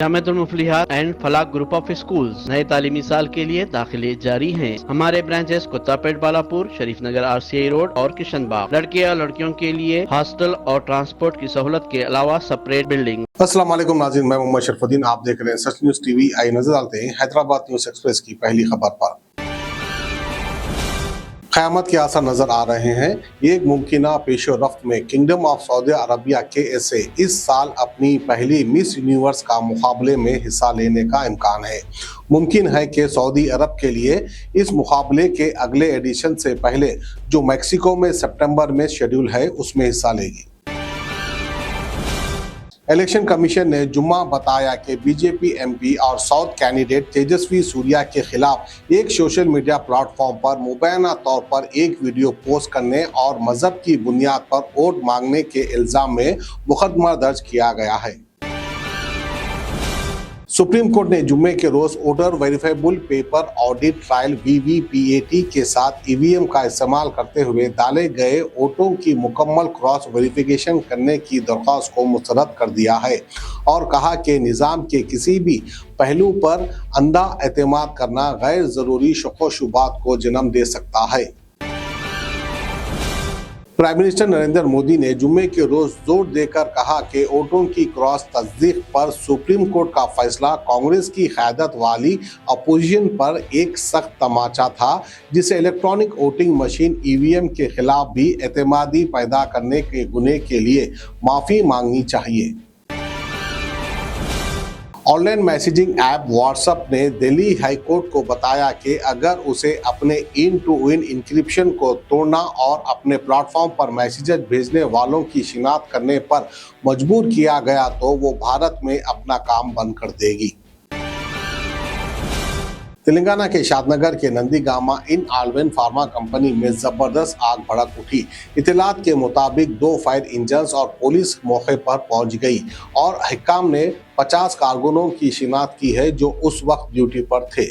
जामिअतुल Muflihat and Falah group of schools नए तालीमी साल के लिए दाखिले जारी हैं। हमारे branches Kuttapet, Balapur, Sharif Nagar, RCI road और किशनबाग। लड़के या लड़कियों के लिए हॉस्टल और ट्रांसपोर्ट की सहूलत के अलावा सेपरेट बिल्डिंग। अस्सलाम वालेकुम नाज़रीन, मैं मोहम्मद शरफुद्दीन, आप देख रहे हैं सच न्यूज़ टीवी। आई नजर डालते हैं हैदराबाद न्यूज़ एक्सप्रेस की पहली खबर पर। क़यामत के आसार नजर आ रहे हैं। एक मुमकिना पेशो रफ्त में kingdom of Saudi Arabia KSA इस साल अपनी पहली मिस यूनिवर्स का मुकाबले में हिस्सा लेने का इम्कान है। मुमकिन है कि सऊदी अरब के लिए इस मुकाबले के अगले एडिशन से पहले जो मैक्सिको में सितंबर में शेड्यूल है उसमें हिस्सा लेगी। इलेक्शन कमीशन ने जुम्मा बताया कि बीजेपी MP और साउथ कैंडिडेट तेजस्वी सूर्या के खिलाफ एक सोशल मीडिया प्लेटफॉर्म पर मुबैना तौर पर एक वीडियो पोस्ट करने और मजहब की बुनियाद पर वोट मांगने के इल्जाम में मुकदमा दर्ज किया गया है। सुप्रीम कोर्ट ने जुम्मे के रोज voter verifiable paper audit trail VVPAT के साथ EVM का इस्तेमाल करते हुए डाले गए वोटों की मुकम्मल क्रॉस वेरिफिकेशन करने की दरख्वास्त को मुस्तरद कर दिया है और कहा कि निज़ाम के किसी भी पहलू पर अंधा एतमाद करना गैर ज़रूरी शक व शुबात को जन्म दे सकता है। प्राइम मिनिस्टर नरेंद्र मोदी ने जुम्मे के रोज जोर देकर कहा कि वोटों की क्रॉस तस्दीक पर सुप्रीम कोर्ट का फैसला कांग्रेस की क़यादत वाली अपोजिशन पर एक सख्त तमाचा था, जिसे इलेक्ट्रॉनिक वोटिंग मशीन EVM के खिलाफ भी एतमादी पैदा करने के गुनाह के लिए माफ़ी मांगनी चाहिए। ऑनलाइन मैसेजिंग ऐप व्हाट्सएप ने दिल्ली हाई कोर्ट को बताया कि अगर उसे अपने इन टू विन इंक्रिप्शन को तोड़ना और अपने प्लेटफॉर्म पर मैसेजेस भेजने वालों की शिनाख्त करने पर मजबूर किया गया तो वो भारत में अपना काम बंद कर देगी। तेलंगाना के शादनगर के नंदीगामा इन आलवेन फार्मा कंपनी में जबरदस्त आग भड़क उठी। इत्तलात के मुताबिक 2 फायर इंजन्स और पुलिस मौके पर पहुंच गई और हिकाम ने 50 कारकुनों की शिनाख्त की है जो उस वक्त ड्यूटी पर थे।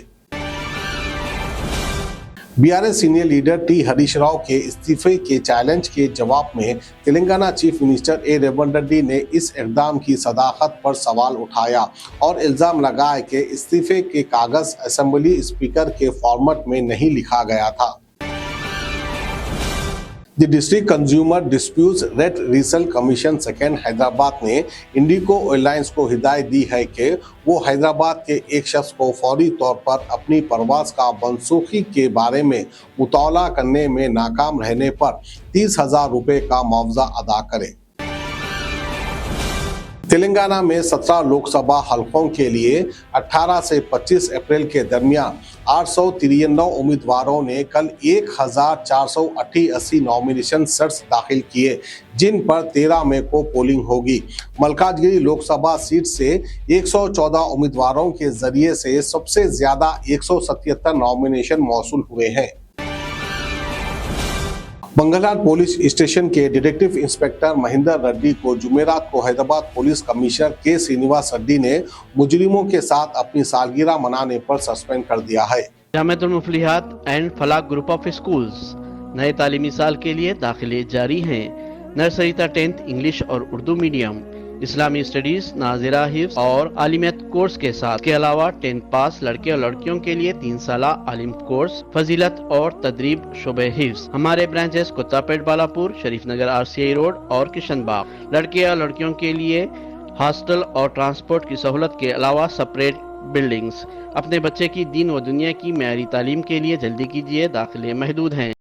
BRS senior leader T Harish Rao के इस्तीफे के चैलेंज के जवाब में Telangana chief minister A Revanth Reddy ने इस इक़दाम की सदाकत पर सवाल उठाया और इल्ज़ाम लगाया कि इस्तीफे के कागज़ असेंबली स्पीकर के फॉर्मेट में नहीं लिखा गया था। The district consumer disputes red commission second Hyderabad ने इंडिगो एयरलाइंस को हिदायत दी है कि वो हैदराबाद के एक शख्स को फौरी तौर पर अपनी परवाज का मनसूखी के बारे में मुताला करने में नाकाम रहने पर 30,000 रुपये का मुआवजा अदा करे। तेलंगाना में 17 लोकसभा हलकों के लिए 18 से 25 अप्रैल के दरमियान 893 उम्मीदवारों ने कल 1488 नॉमिनेशन सर्च दाखिल किए, जिन पर 13 मई को पोलिंग होगी। मलकाजगिरी लोकसभा सीट से 114 उम्मीदवारों के जरिए से सबसे ज्यादा 177 नॉमिनेशन मौसूल हुए हैं। मंगलहाट पुलिस स्टेशन के डिटेक्टिव इंस्पेक्टर महेंद्र रेड्डी को जुमेरात को Hyderabad police commissioner K Srinivas Reddy ने मुजरिमों के साथ अपनी सालगिरह मनाने पर सस्पेंड कर दिया है। जामिअतुल Muflihat and Falah group of schools नए तालीमी साल के लिए दाखिले जारी हैं। नर्सरी तक 10th इंग्लिश और उर्दू मीडियम, इस्लामी स्टडीज, नाज़िरा हिफ्ज़ और आलिमियत कोर्स के साथ के अलावा 10th पास लड़के और लड़कियों के लिए 3 साला आलिम कोर्स, फजीलत और तदरीब शुबे हिफ्ज़। हमारे branches Kuttapet, Balapur, Sharif Nagar, RCI road और किशनबाग। लड़के या लड़कियों के लिए हॉस्टल और ट्रांसपोर्ट की सहूलत के अलावा सेपरेट बिल्डिंग्स। अपने बच्चे की दीन व दुनिया की मेयारी तालीम के लिए जल्दी कीजिए, दाखिले महदूद हैं।